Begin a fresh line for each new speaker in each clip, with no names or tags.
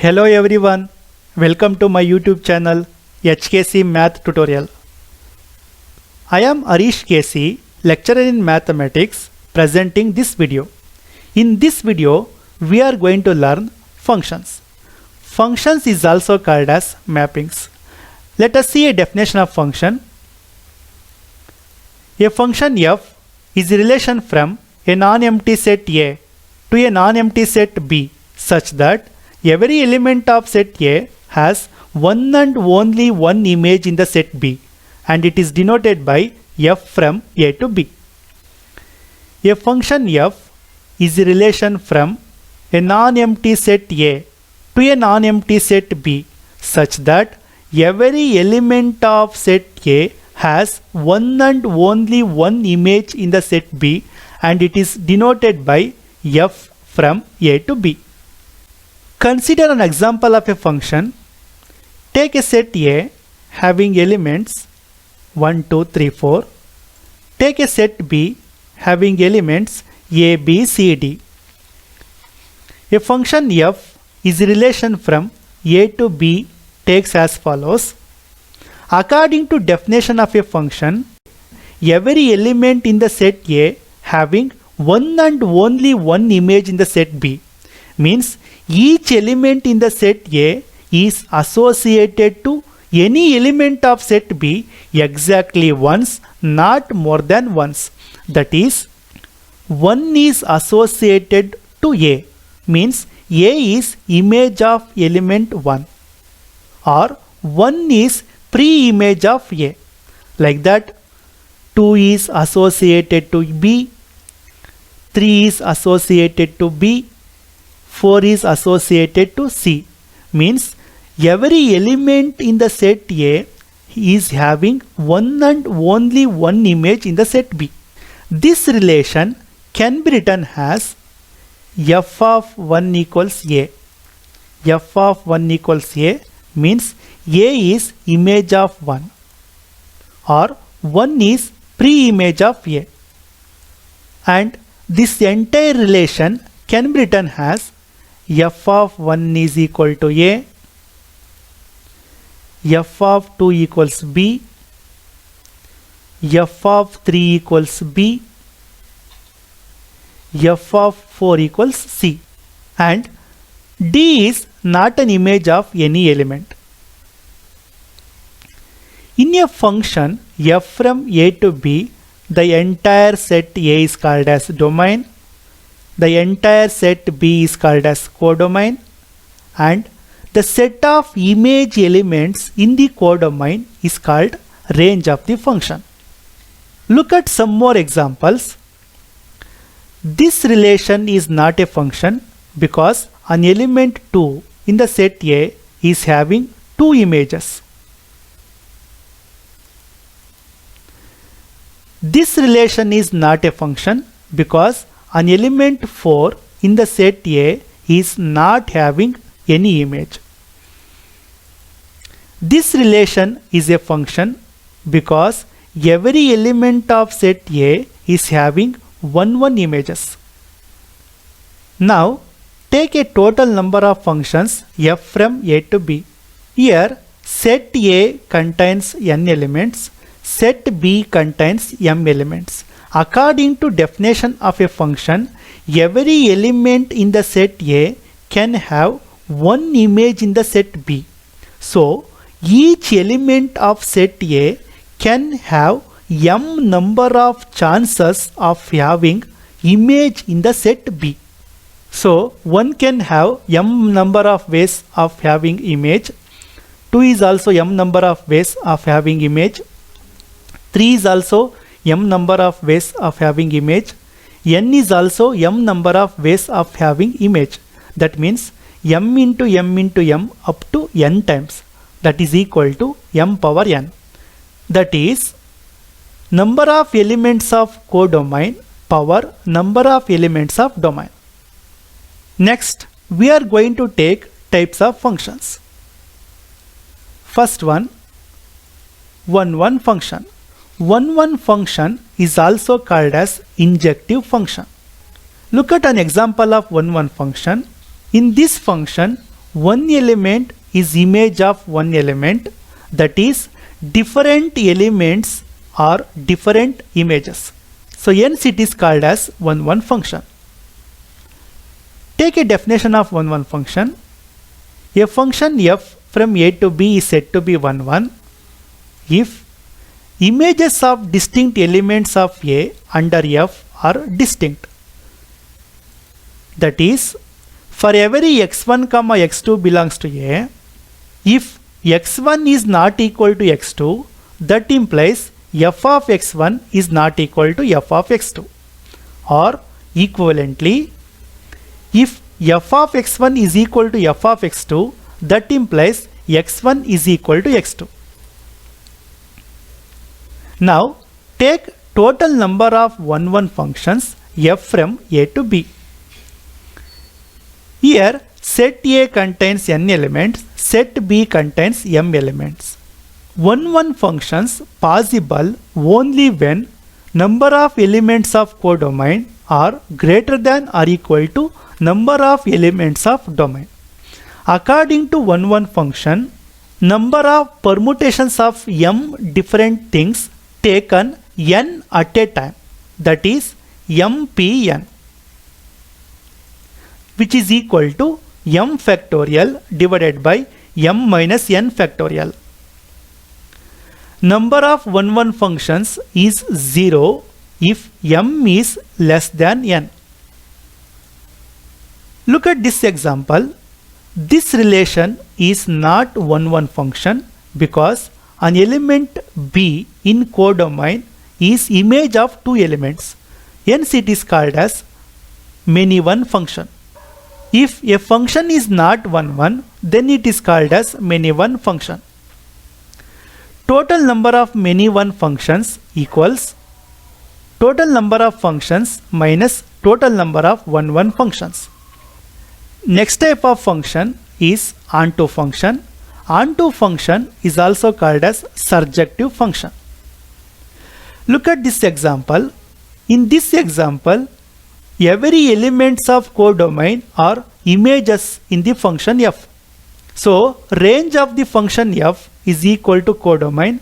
Hello everyone, welcome to my YouTube channel HKC Math Tutorial. I am Arish KC, lecturer in mathematics, presenting this video. In this video, we are going to learn functions. Functions is also called as mappings. Let us see a definition of function. A function f is a relation from a non-empty set A to a non-empty set B such that every element of set A has one and only one image in the set B, and it is denoted by f from A to B. A function f is a relation from a non-empty set A to a non-empty set B such that every element of set A has one and only one image in the set B, and it is denoted by f from A to B. Consider an example of a function. Take a set A having elements 1, 2, 3, 4. Take a set B having elements A, B, C, D. A function f is a relation from A to B takes as follows. According to definition of a function, every element in the set A having one and only one image in the set B means each element in the set A is associated to any element of set B exactly once, not more than once. That is, 1 is associated to A means A is image of element 1, or 1 is pre-image of A. Like that, 2 is associated to B, 3 is associated to B, 4 is associated to C. Means every element in the set A is having one and only one image in the set B. This relation can be written as f of 1 equals A. F of 1 equals A means A is image of 1, or 1 is pre-image of A. And this entire relation can be written as f of 1 is equal to A, f of 2 equals B, f of 3 equals B, f of 4 equals C, and D is not an image of any element. In a function f from A to B, the entire set A is called as domain, the entire set B is called as codomain, and the set of image elements in the codomain is called range of the function. Look at some more examples. This relation is not a function because an element 2 in the set A is having two images. This relation is not a function because an element 4 in the set A is not having any image. This relation is a function because every element of set A is having one images. Now take a total number of functions f from A to B. Here set A contains n elements, set B contains m elements. According to definition of a function, every element in the set A can have one image in the set B. So each element of set A can have m number of chances of having image in the set B. So one can have m number of ways of having image, 2 is also m number of ways of having image, 3 is also m number of ways of having image, n is also m number of ways of having image. That means m into m into m up to n times. That is equal to m power n. That is number of elements of codomain power number of elements of domain. Next, we are going to take types of functions. First one, 1 function. 1 function is also called as injective function. Look at an example of 1 function. In this function, one element is image of one element, that is different elements are different images. So hence it is called as one function. Take a definition of one function. A function f from a to b is said to be one if images of distinct elements of a under f are distinct. That is, for every x1 comma x2 belongs to a, if x1 is not equal to x2, that implies f of x1 is not equal to f of x2. Or equivalently, if f of x1 is equal to f of x2, that implies x1 is equal to x2. Now take total number of one functions f from a to b. Here set A contains n elements, set B contains m elements. One functions possible only when number of elements of codomain are greater than or equal to number of elements of domain. According to one function, number of permutations of m different things taken n at a time, that is mpn, which is equal to m factorial divided by m minus n factorial. Number of one functions is 0 if m is less than n. Look at this example. This relation is not one function because an element b in codomain is image of two elements. Hence it is called as many one function. If a function is not one, then it is called as many one function. Total number of many one functions equals total number of functions minus total number of one functions. Next type of function is onto function. Onto function is also called as surjective function. Look at this example. In this example, every elements of codomain are images in the function f. So range of the function f is equal to codomain.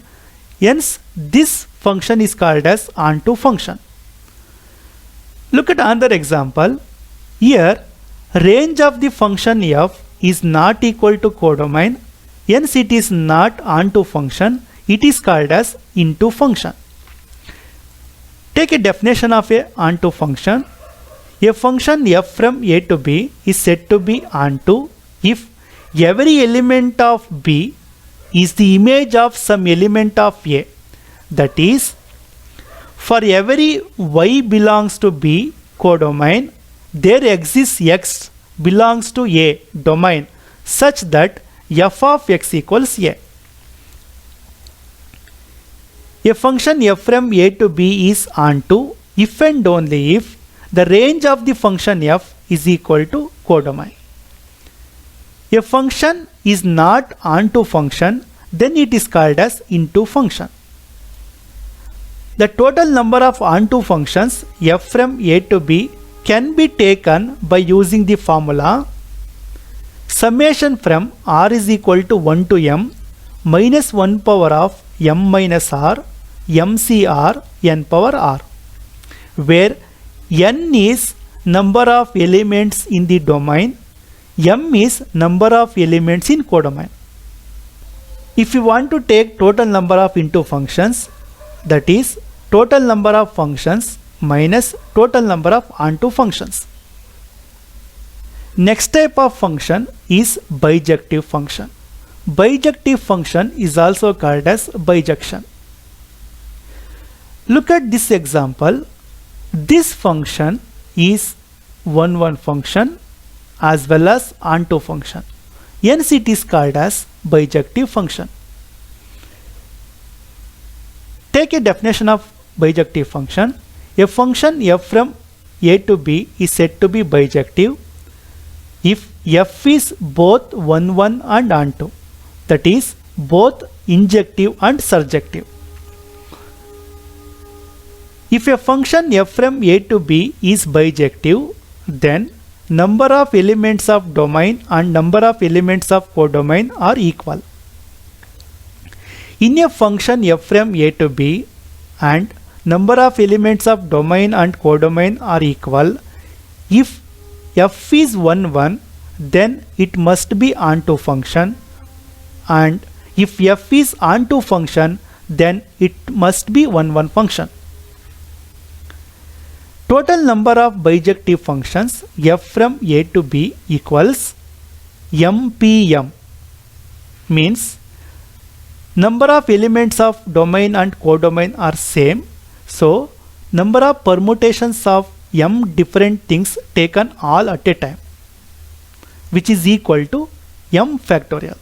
Hence this function is called as onto function. Look at another example. Here range of the function f is not equal to codomain. Hence it is not onto function. It is called as into function. Take a definition of a onto function. A function f from a to b is said to be onto if every element of b is the image of some element of a. That is, for every y belongs to b codomain, there exists x belongs to a domain such that f of x equals a. A function f from a to b is onto if and only if the range of the function f is equal to codomain. A function is not onto function, then it is called as into function. The total number of onto functions f from a to b can be taken by using the formula summation from r is equal to 1 to m minus 1 power of m minus r mcr n power r, where n is number of elements in the domain, m is number of elements in codomain. If you want to take total number of into functions, that is total number of functions minus total number of onto functions. Next type of function is bijective function. Bijective function is also called as bijection. Look at this example. This function is one function as well as onto function. Hence it is called as bijective function. Take a definition of bijective function. A function f from a to b is said to be bijective if f is both one and onto, that is both injective and surjective. If a function f from a to b is bijective, then number of elements of domain and number of elements of codomain are equal. In a function f from a to b and number of elements of domain and codomain are equal, if f is 1 1, then it must be onto function, and if f is onto function, then it must be 1 1 function. Total number of bijective functions f from a to b equals mpm, means number of elements of domain and codomain are same, so number of permutations of m different things taken all at a time, which is equal to m factorial.